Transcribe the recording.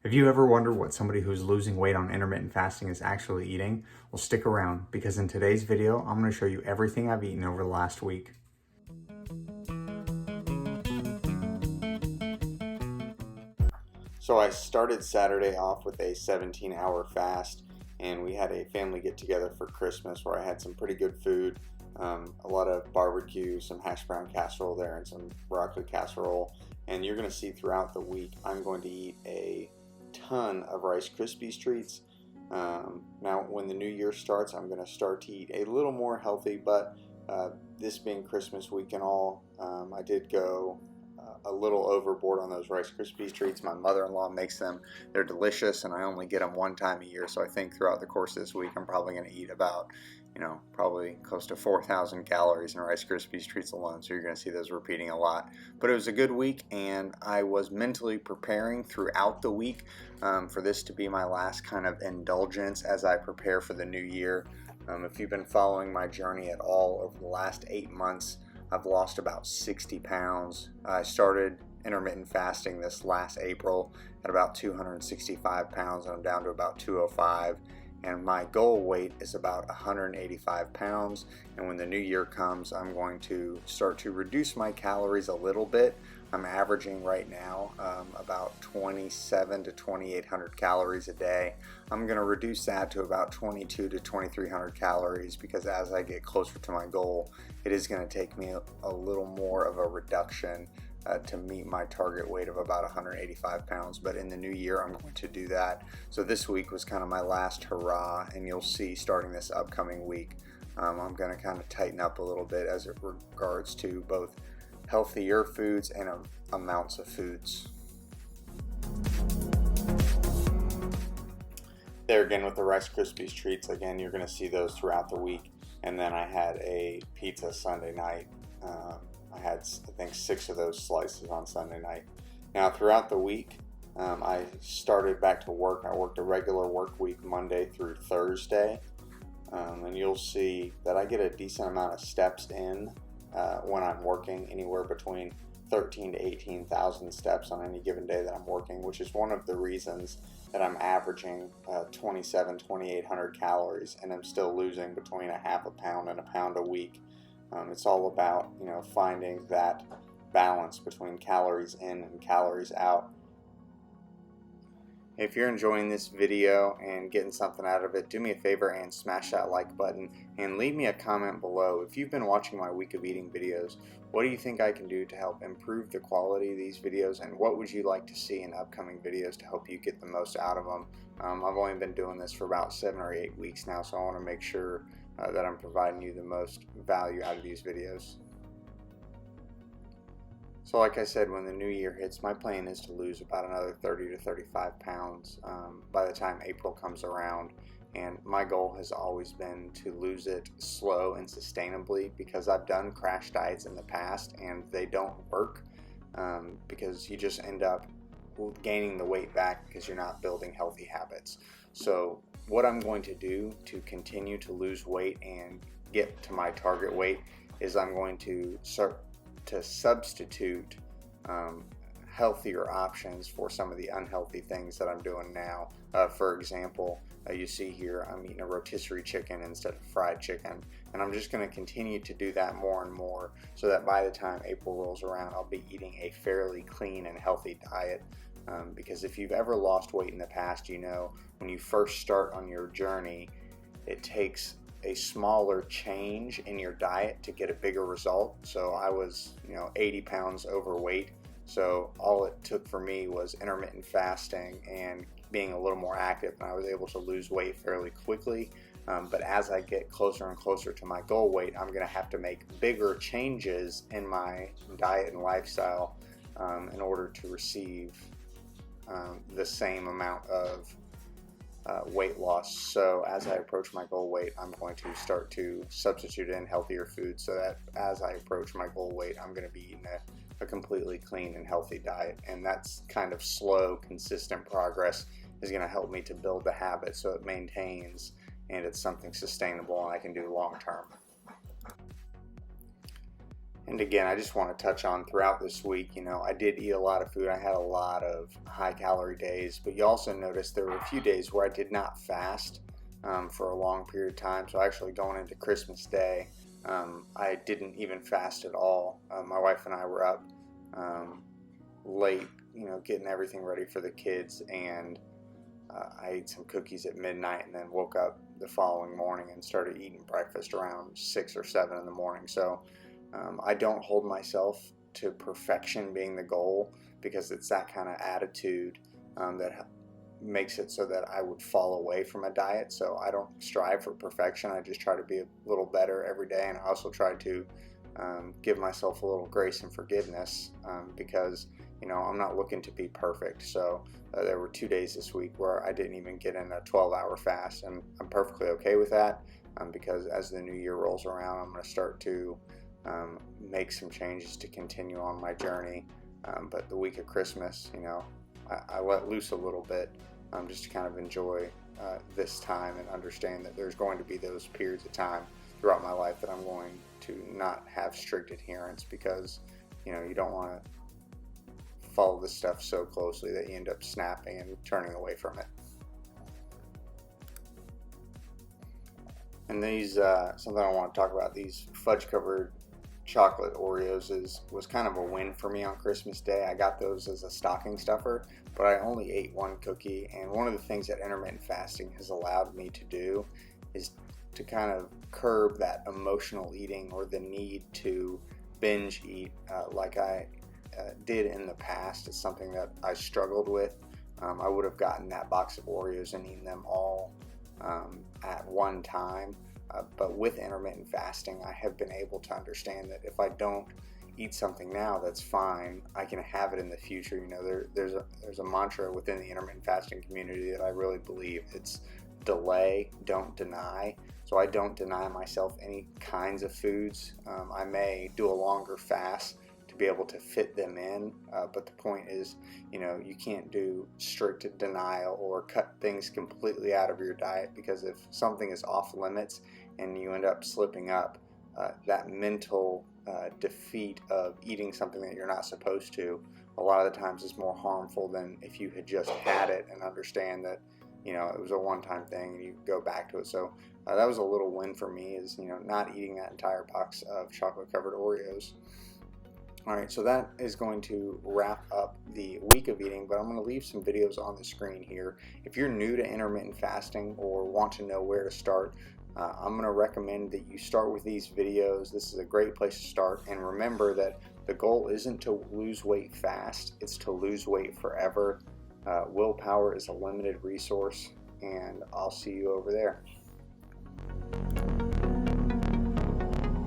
Have you ever wondered what somebody who's losing weight on intermittent fasting is actually eating? Well, stick around because in today's video, I'm going to show you everything I've eaten over the last week. So I started Saturday off with a 17-hour fast, and we had a family get together for Christmas where I had some pretty good food, a lot of barbecue, some hash brown casserole there, and some broccoli casserole. And you're going to see throughout the week I'm going to eat a ton of Rice Krispies treats. Now when the new year starts, I'm going to start to eat a little more healthy, but this being Christmas week and all, I did go a little overboard on those Rice Krispies treats. My mother-in-law makes them. They're delicious, and I only get them one time a year, so I think throughout the course of this week I'm probably going to eat about, probably close to 4,000 calories in Rice Krispies treats alone, so you're going to see those repeating a lot. But it was a good week, and I was mentally preparing throughout the week for this to be my last kind of indulgence as I prepare for the new year. If you've been following my journey at all over the last 8 months, I've lost about 60 pounds. I started intermittent fasting this last April at about 265 pounds, and I'm down to about 205. And my goal weight is about 185 pounds. And when the new year comes, I'm going to start to reduce my calories a little bit. I'm averaging right now about 27 to 2,800 calories a day. I'm going to reduce that to about 22 to 2,300 calories because as I get closer to my goal, it is going to take me a little more of a reduction to meet my target weight of about 185 pounds. But in the new year, I'm going to do that. So this week was kind of my last hurrah, and you'll see starting this upcoming week, I'm going to kind of tighten up a little bit as it regards to both healthier foods and amounts of foods. There again with the Rice Krispies treats, again you're going to see those throughout the week. And then I had a pizza Sunday night. I had, I think, 6 of those slices on Sunday night. Now throughout the week, I started back to work. I worked a regular work week Monday through Thursday, and you'll see that I get a decent amount of steps in when I'm working, anywhere between 13 to 18,000 steps on any given day that I'm working, which is one of the reasons that I'm averaging 2,800 calories, and I'm still losing between a half a pound and a pound a week. It's all about finding that balance between calories in and calories out. If you're enjoying this video and getting something out of it, do me a favor and smash that like button and leave me a comment below. If you've been watching my week of eating videos, what do you think I can do to help improve the quality of these videos, and what would you like to see in upcoming videos to help you get the most out of them? I've only been doing this for about 7 or 8 weeks now, so I want to make sure that I'm providing you the most value out of these videos. So like I said, when the new year hits, my plan is to lose about another 30 to 35 pounds by the time April comes around. And my goal has always been to lose it slow and sustainably, because I've done crash diets in the past and they don't work because you just end up gaining the weight back because you're not building healthy habits. So what I'm going to do to continue to lose weight and get to my target weight is I'm going to start to substitute healthier options for some of the unhealthy things that I'm doing now. For example, you see here I'm eating a rotisserie chicken instead of fried chicken, and I'm just going to continue to do that more and more so that by the time April rolls around, I'll be eating a fairly clean and healthy diet. Because if you've ever lost weight in the past, when you first start on your journey, it takes a smaller change in your diet to get a bigger result. So I was 80 pounds overweight, so all it took for me was intermittent fasting and being a little more active, and I was able to lose weight fairly quickly. But as I get closer and closer to my goal weight, I'm going to have to make bigger changes in my diet and lifestyle in order to receive the same amount of weight loss. So as I approach my goal weight, I'm going to start to substitute in healthier foods so that as I approach my goal weight, I'm going to be eating a completely clean and healthy diet. And that's kind of slow, consistent progress is going to help me to build the habit so it maintains and it's something sustainable and I can do long term. And again, I just want to touch on throughout this week, I did eat a lot of food. I had a lot of high calorie days, but you also noticed there were a few days where I did not fast for a long period of time. So actually going into Christmas Day, I didn't even fast at all. My wife and I were up late, getting everything ready for the kids, and I ate some cookies at midnight and then woke up the following morning and started eating breakfast around 6 or 7 in the morning. So I don't hold myself to perfection being the goal, because it's that kind of attitude that makes it so that I would fall away from a diet. So I don't strive for perfection. I just try to be a little better every day, and I also try to give myself a little grace and forgiveness because I'm not looking to be perfect. So there were 2 days this week where I didn't even get in a 12-hour fast, and I'm perfectly okay with that because as the new year rolls around, I'm going to start to make some changes to continue on my journey. But the week of Christmas, I let loose a little bit just to kind of enjoy this time and understand that there's going to be those periods of time throughout my life that I'm going to not have strict adherence, because you don't want to follow this stuff so closely that you end up snapping and turning away from it. And these something I want to talk about, these fudge covered chocolate Oreos was kind of a win for me on Christmas Day. I got those as a stocking stuffer, but I only ate one cookie. And one of the things that intermittent fasting has allowed me to do is to kind of curb that emotional eating or the need to binge eat like I did in the past. It's something that I struggled with. I would have gotten that box of Oreos and eaten them all at one time. But with intermittent fasting, I have been able to understand that if I don't eat something now, that's fine. I can have it in the future. There's a mantra within the intermittent fasting community that I really believe. It's delay, don't deny. So I don't deny myself any kinds of foods. I may do a longer fast to be able to fit them in, but the point is, you can't do strict denial or cut things completely out of your diet, because if something is off limits and you end up slipping up, that mental defeat of eating something that you're not supposed to, a lot of the times is more harmful than if you had just had it and understand that it was a one-time thing and you go back to it. So that was a little win for me, is not eating that entire box of chocolate covered Oreos. Alright, so that is going to wrap up the week of eating, but I'm going to leave some videos on the screen here. If you're new to intermittent fasting or want to know where to start, I'm going to recommend that you start with these videos. This is a great place to start, and remember that the goal isn't to lose weight fast, it's to lose weight forever. Willpower is a limited resource, and I'll see you over there.